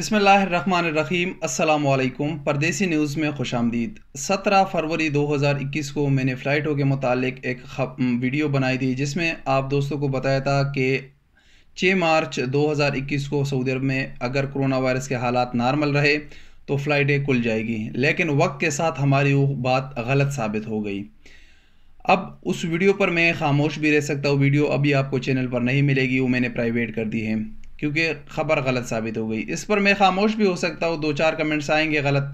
بسم اللہ الرحمن الرحیم۔ السلام علیکم۔ پردیسی نیوز میں خوش آمدید۔ 17 فروری 2021 کو میں نے فلائٹوں کے متعلق ایک ویڈیو بنائی تھی جس میں آپ دوستوں کو بتایا تھا کہ 6 مارچ 2021 کو سعودی عرب میں اگر کرونا وائرس کے حالات نارمل رہے تو فلائٹیں کھل جائے گی، لیکن وقت کے ساتھ ہماری وہ بات غلط ثابت ہو گئی۔ اب اس ویڈیو پر میں خاموش بھی رہ سکتا ہوں، ویڈیو ابھی آپ کو چینل پر نہیں ملے گی، وہ میں نے پرائیویٹ کر دی ہے کیونکہ خبر غلط ثابت ہو گئی۔ اس پر میں خاموش بھی ہو سکتا ہوں، 2-4 کمنٹس آئیں گے غلط،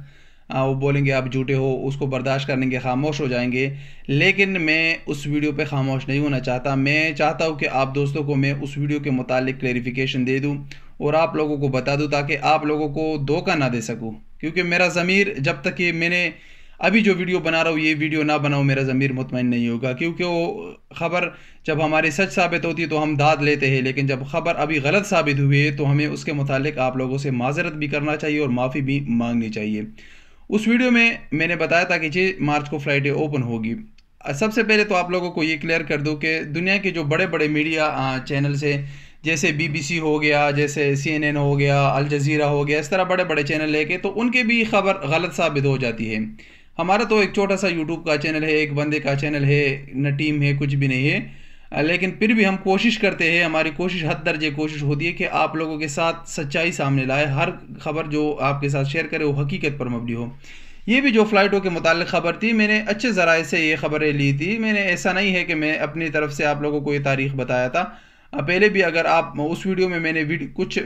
وہ بولیں گے آپ جھوٹے ہو، اس کو برداشت کریں گے، خاموش ہو جائیں گے، لیکن میں اس ویڈیو پہ خاموش نہیں ہونا چاہتا۔ میں چاہتا ہوں کہ آپ دوستوں کو میں اس ویڈیو کے متعلق کلیریفیکیشن دے دوں اور آپ لوگوں کو بتا دوں تاکہ آپ لوگوں کو دھوکہ نہ دے سکوں، کیونکہ میرا ضمیر جب تک کہ میں نے ابھی جو ویڈیو بنا رہا ہوں یہ ویڈیو نہ بناؤں میرا ضمیر مطمئن نہیں ہوگا، کیونکہ وہ خبر جب ہماری سچ ثابت ہوتی ہے تو ہم داد لیتے ہیں، لیکن جب خبر ابھی غلط ثابت ہوئی ہے تو ہمیں اس کے متعلق آپ لوگوں سے معذرت بھی کرنا چاہیے اور معافی بھی مانگنی چاہیے۔ اس ویڈیو میں نے بتایا تھا کہ 6 مارچ کو فلائٹیں اوپن ہوگی۔ سب سے پہلے تو آپ لوگوں کو یہ کلیئر کر دوں کہ دنیا کے جو بڑے بڑے میڈیا چینلز ہیں، جیسے BBC ہو گیا، جیسے CNN ہو گیا، الجزیرہ ہو گیا، اس طرح بڑے بڑے چینل لے کے تو ان کے بھی خبر غلط ثابت ہو جاتی ہے۔ ہمارا تو ایک چھوٹا سا یوٹیوب کا چینل ہے، ایک بندے کا چینل ہے، نہ ٹیم ہے، کچھ بھی نہیں ہے، لیکن پھر بھی ہم کوشش کرتے ہیں، ہماری کوشش حد درجے کوشش ہوتی ہے کہ آپ لوگوں کے ساتھ سچائی سامنے لائے، ہر خبر جو آپ کے ساتھ شیئر کرے وہ حقیقت پر مبنی ہو۔ یہ بھی جو فلائٹوں کے متعلق خبر تھی، میں نے اچھے ذرائع سے یہ خبریں لی تھی، میں نے ایسا نہیں ہے کہ میں اپنی طرف سے آپ لوگوں کو یہ تاریخ بتایا تھا۔ پہلے بھی اگر آپ اس ویڈیو میں نے کچھ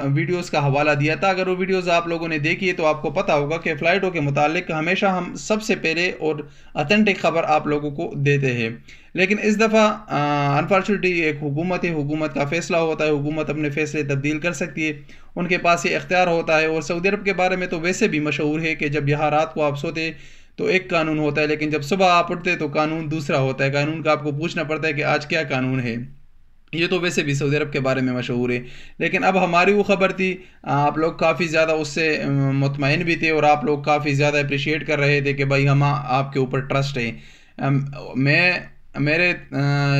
ویڈیوز کا حوالہ دیا تھا، اگر وہ ویڈیوز آپ لوگوں نے دیکھی ہے تو آپ کو پتہ ہوگا کہ فلائٹوں کے متعلق ہمیشہ ہم سب سے پہلے اور اتھینٹک خبر آپ لوگوں کو دیتے ہیں، لیکن اس دفعہ انفارچونیٹلی ایک حکومت ہے، حکومت کا فیصلہ ہوتا ہے، حکومت اپنے فیصلے تبدیل کر سکتی ہے، ان کے پاس یہ اختیار ہوتا ہے۔ اور سعودی عرب کے بارے میں تو ویسے بھی مشہور ہے کہ جب یہاں رات کو آپ سوتے تو ایک قانون ہوتا ہے، لیکن جب صبح آپ اٹھتے تو قانون دوسرا ہوتا ہے، قانون کا آپ کو پوچھنا پڑتا ہے کہ آج کیا قانون ہے۔ یہ تو ویسے بھی سعودی عرب کے بارے میں مشہور ہے، لیکن اب ہماری وہ خبر تھی، آپ لوگ کافی زیادہ اس سے مطمئن بھی تھے اور آپ لوگ کافی زیادہ اپریشیٹ کر رہے تھے کہ بھائی ہم آپ کے اوپر ٹرسٹ ہے۔ میرے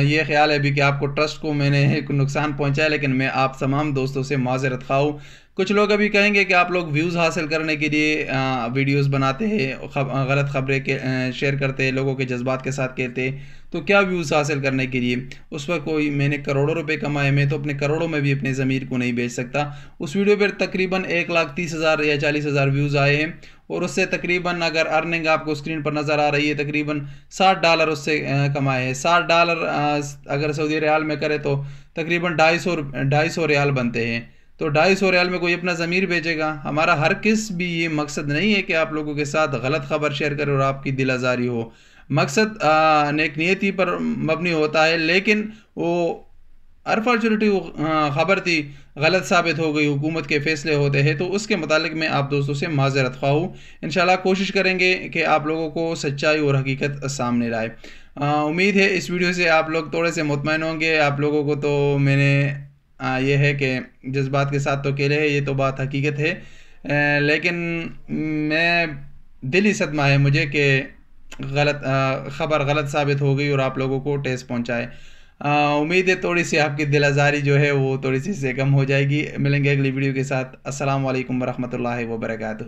یہ خیال ہے بھی کہ آپ کو ٹرسٹ کو میں نے ایک نقصان پہنچایا، لیکن میں آپ تمام دوستوں سے معذرت خواہ ہوں۔ کچھ لوگ ابھی کہیں گے کہ آپ لوگ ویوز حاصل کرنے کے لیے ویڈیوز بناتے ہیں، غلط خبریں شیئر کرتے ہیں، لوگوں کے جذبات کے ساتھ کہتے ہیں، تو کیا ویوز حاصل کرنے کے لیے؟ اس پر کوئی میں نے کروڑوں روپے کمائے، میں تو اپنے کروڑوں میں بھی اپنے ضمیر کو نہیں بیچ سکتا۔ اس ویڈیو پر تقریباً 1,30,000 یا 40,000 ویوز آئے ہیں اور اس سے تقریباً اگر ارننگ آپ کو اسکرین پر نظر آ رہی ہے تقریباً $60 اس سے کمائے ہیں۔ $60 اگر سعودی ریال میں کرے تو تقریباً 250 ریال بنتے ہیں، تو 250 ریال میں کوئی اپنا ضمیر بیچے گا؟ ہمارا ہر کس بھی یہ مقصد نہیں ہے کہ آپ لوگوں کے ساتھ غلط خبر شیئر کرے اور آپ کی دل آزاری ہو، مقصد نیک نیتی پر مبنی ہوتا ہے، لیکن وہ انفارچونیٹلی وہ خبر تھی غلط ثابت ہو گئی، حکومت کے فیصلے ہوتے ہیں، تو اس کے متعلق میں آپ دوستوں سے معذرت خواہ ہوں۔ انشاءاللہ کوشش کریں گے کہ آپ لوگوں کو سچائی اور حقیقت سامنے لائے۔ امید ہے اس ویڈیو سے آپ لوگ تھوڑے سے مطمئن ہوں گے۔ آپ لوگوں کو تو میں نے یہ ہے کہ جذبات کے ساتھ تو کھیلے ہے، یہ تو بات حقیقت ہے، لیکن میں دلی صدمہ ہے مجھے کہ خبر غلط ثابت ہو گئی اور آپ لوگوں کو ٹھیس پہنچائے۔ امید ہے تھوڑی سی آپ کی دل آزاری جو ہے وہ تھوڑی سی سے کم ہو جائے گی۔ ملیں گے اگلی ویڈیو کے ساتھ۔ السلام علیکم ورحمۃ اللہ وبرکاتہ۔